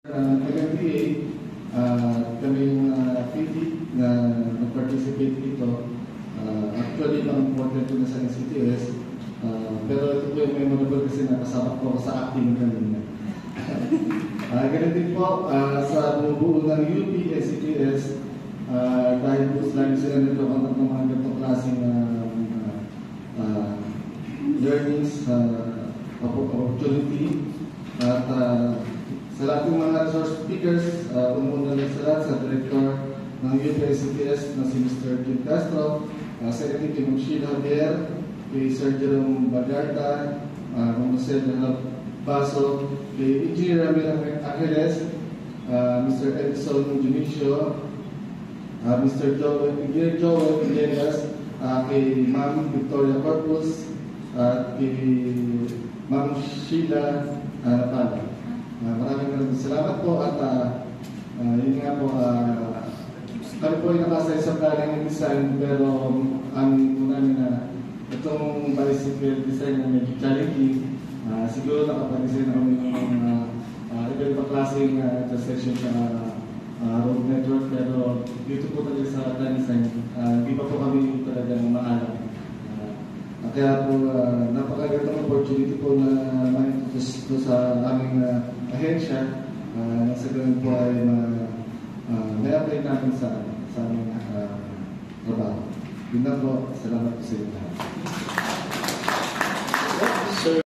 MMDA, kami yung PD na nag-participate dito. Actually, ang important ko na sa NCTS. Pero ito po yung memorable kasi nakasama ko sa acting kanina. Ganun din po sa bumubuo ng UP, NCTS, dahil po lagi sila nagkaroon ng mga ganitong klaseng learnings, opportunity. At sa lahat ng mga resource speakers, umuna lang sa lahat sa director ng UP-NCTS na si Mr. Kim Castro, Secretary Kim Sheila Javier, kay Sir Jerome Bagarta, Jose Baso, kay Engineer Ramil Angeles, Mr. Edson Junicio, Mr. Engineer Joel Villegas, kay Ma'am Victoria Corpus, at kay Ma'am Sheila Napala. Maraming salamat po at yun nga po, kami po ay nakasay sa planning and design pero amin po namin na itong bicycle design na medyo challenging. Siguro nakapag-design na kami ng mga iba't ibang klaseng intersection sa road network pero dito po talaga sa planning design, di pa po kami talagang maalam. Kaya po napakagandang opportunity po na ma-introduce po sa aming ahensya na sa ganun po ay may-apply namin sa aming trabaho. Yun na po. Salamat po sa inyo.